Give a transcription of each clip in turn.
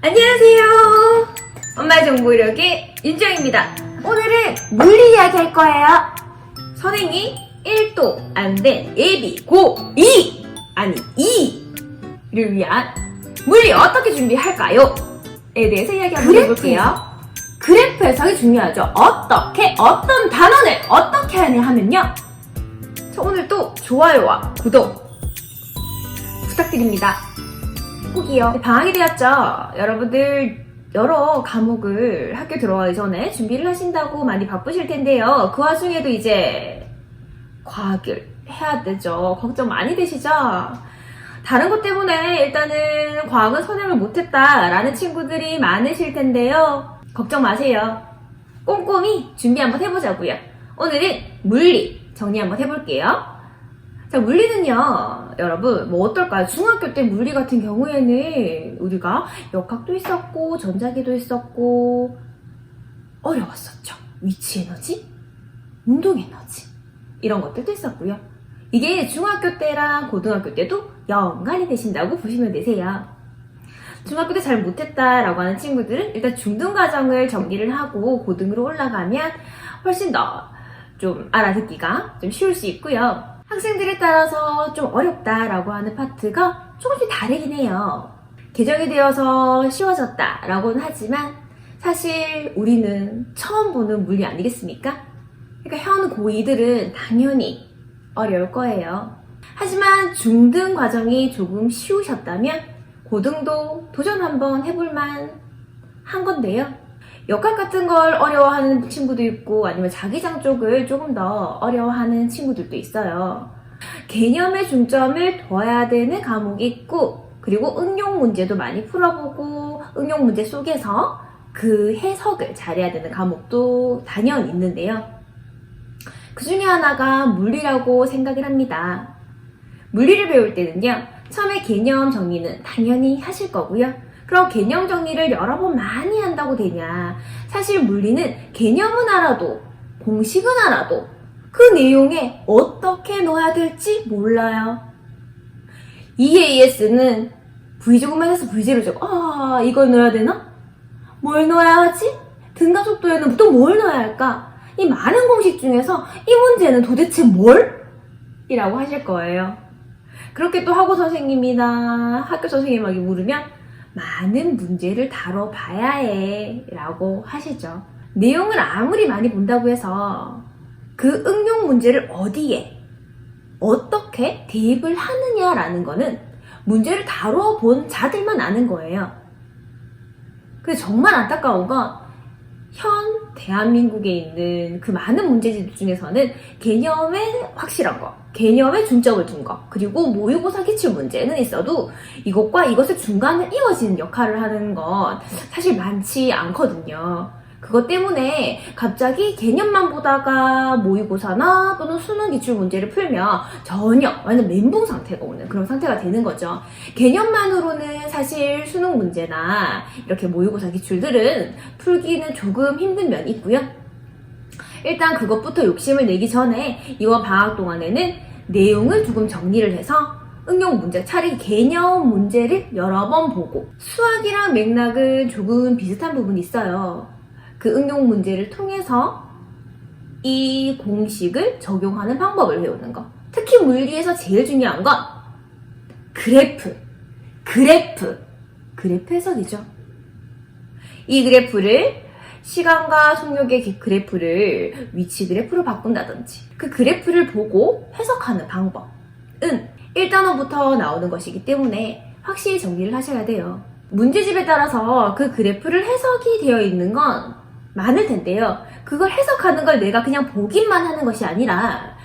안녕하세요. 엄마의 정보력의 윤정입니다. 오늘은 물리 이야기 할 거예요. 선행이 1도 안 된 예비 고2 아니 2를 위한 물리 어떻게 준비할까요? 에 대해서 이야기 한번 해볼게요. 그래프 해석이 중요하죠. 어떤 단원을 어떻게 하냐 하면요. 자, 오늘도 좋아요와 구독 부탁드립니다. 꼭이요. 방학이 되었죠. 여러분들 여러 과목을 학교 들어가기 전에 준비를 하신다고 많이 바쁘실 텐데요. 그 와중에도 이제 과학을 해야 되죠. 걱정 많이 되시죠? 다른 것 때문에 일단은 과학은 선행을 못했다라는 친구들이 많으실 텐데요. 걱정 마세요. 꼼꼼히 준비 한번 해보자고요. 오늘은 물리 정리 한번 해볼게요. 자, 물리는요, 여러분, 뭐 어떨까요? 중학교 때 물리 같은 경우에는 우리가 역학도 있었고, 전자기도 있었고, 어려웠었죠. 위치 에너지, 운동 에너지, 이런 것들도 있었고요. 이게 중학교 때랑 고등학교 때도 연관이 되신다고 보시면 되세요. 중학교 때 잘 못했다라고 하는 친구들은 일단 중등 과정을 정리를 하고 고등으로 올라가면 훨씬 더 좀 알아듣기가 좀 쉬울 수 있고요. 학생들에 따라서 좀 어렵다라고 하는 파트가 조금씩 다르긴 해요. 개정이 되어서 쉬워졌다라고는 하지만 사실 우리는 처음 보는 물리 아니겠습니까? 그러니까 현 고2들은 당연히 어려울 거예요. 하지만 중등 과정이 조금 쉬우셨다면 고등도 도전 한번 해볼만 한 건데요. 역학 같은 걸 어려워하는 친구도 있고 아니면 자기장 쪽을 조금 더 어려워하는 친구들도 있어요. 개념에 중점을 둬야 되는 과목이 있고 그리고 응용 문제도 많이 풀어보고 응용 문제 속에서 그 해석을 잘해야 되는 과목도 당연히 있는데요. 그 중에 하나가 물리라고 생각을 합니다. 물리를 배울 때는요. 처음에 개념 정리는 당연히 하실 거고요. 그럼 개념 정리를 여러 번 많이 한다고 되냐? 사실 물리는 개념은 알아도 공식은 알아도 그 내용에 어떻게 넣어야 될지 몰라요. EAS는 V제곱만 해서 V제로 제곱. 이걸 넣어야 되나? 뭘 넣어야 하지? 등가 속도에는 또 뭘 넣어야 할까? 이 많은 공식 중에서 이 문제는 도대체 뭘? 이라고 하실 거예요. 그렇게 또 학교 선생님이나 학교 선생님에게 물으면 많은 문제를 다뤄봐야 해 라고 하시죠. 내용을 아무리 많이 본다고 해서 그 응용 문제를 어디에 어떻게 대입을 하느냐라는 거는 문제를 다뤄본 자들만 아는 거예요. 그래서 정말 안타까운 건 현 대한민국에 있는 그 많은 문제집 중에서는 개념에 확실한 거, 개념에 중점을 둔 거, 그리고 모의고사 기출 문제는 있어도 이것과 이것의 중간을 이어지는 역할을 하는 건 사실 많지 않거든요. 그것 때문에 갑자기 개념만 보다가 모의고사나 또는 수능 기출 문제를 풀면 전혀 완전 멘붕 상태가 오는 그런 상태가 되는 거죠. 개념만으로는 사실 수능 문제나 이렇게 모의고사 기출들은 풀기는 조금 힘든 면이 있고요. 일단 그것부터 욕심을 내기 전에 이번 방학 동안에는 내용을 조금 정리를 해서 응용 문제, 차라리 개념 문제를 여러 번 보고 수학이랑 맥락은 조금 비슷한 부분이 있어요. 그 응용 문제를 통해서 이 공식을 적용하는 방법을 배우는 거. 특히 물리에서 제일 중요한 건 그래프 해석이죠. 이 그래프를 시간과 속력의 그래프를 위치 그래프로 바꾼다든지 그 그래프를 보고 해석하는 방법은 1단원부터 나오는 것이기 때문에 확실히 정리를 하셔야 돼요. 문제집에 따라서 그 그래프를 해석이 되어 있는 건 많을 텐데요. 그걸 해석하는 걸 내가 그냥 보기만 하는 것이 아니라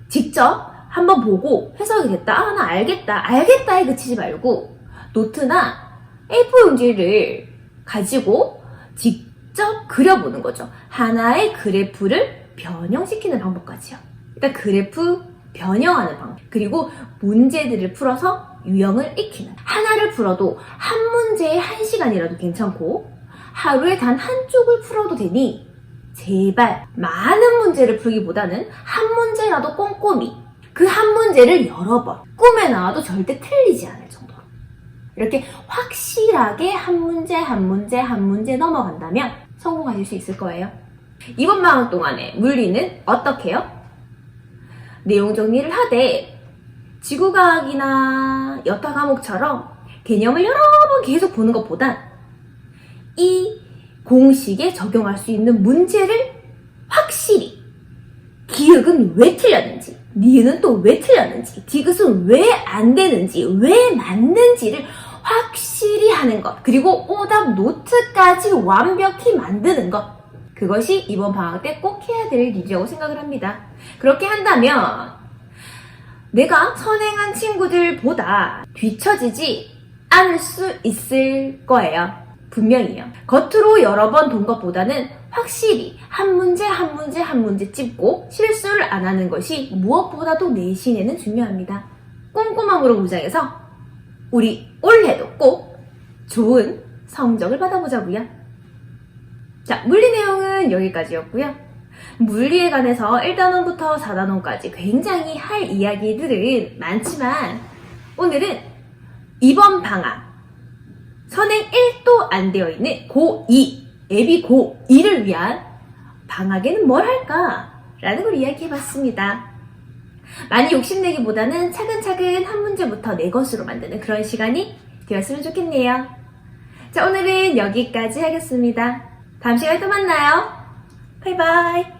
직접 한번 보고 해석이 됐다. 나 알겠다에 그치지 말고 노트나 A4 용지를 가지고 직접 그려보는 거죠. 하나의 그래프를 변형시키는 방법까지요. 일단 그래프 변형하는 방법, 그리고 문제들을 풀어서 유형을 익히는. 하나를 풀어도 한 문제에 1시간이라도 괜찮고 하루에 단 한쪽을 풀어도 되니 제발 많은 문제를 풀기보다는 한 문제라도 꼼꼼히 그 한 문제를 여러 번 꿈에 나와도 절대 틀리지 않을 정도로 이렇게 확실하게 한 문제 한 문제 한 문제 넘어간다면 성공하실 수 있을 거예요. 이번 방학 동안에 물리는 어떻게 해요? 내용 정리를 하되 지구과학이나 여타 과목처럼 개념을 여러 번 계속 보는 것보단 이 공식에 적용할 수 있는 문제를 확실히 기역은 왜 틀렸는지, 니은은 또 왜 틀렸는지, 디귿은 왜 안 되는지, 왜 맞는지를 확실히 하는 것, 그리고 오답 노트까지 완벽히 만드는 것, 그것이 이번 방학 때 꼭 해야 될 일이라고 생각을 합니다. 그렇게 한다면 내가 선행한 친구들보다 뒤처지지 않을 수 있을 거예요. 분명히요. 겉으로 여러 번 본 것보다는 확실히 한 문제 한 문제 한 문제 찝고 실수를 안 하는 것이 무엇보다도 내신에는 중요합니다. 꼼꼼함으로 무장해서 우리 올해도 꼭 좋은 성적을 받아보자고요. 자, 물리 내용은 여기까지였고요. 물리에 관해서 1단원부터 4단원까지 굉장히 할 이야기들은 많지만 오늘은 이번 방학 선행 1도 안 되어 있는 고2, 예비 고2를 위한 방학에는 뭘 할까? 라는 걸 이야기해봤습니다. 많이 욕심내기보다는 차근차근 한 문제부터 내 것으로 만드는 그런 시간이 되었으면 좋겠네요. 자, 오늘은 여기까지 하겠습니다. 다음 시간에 또 만나요. 바이바이.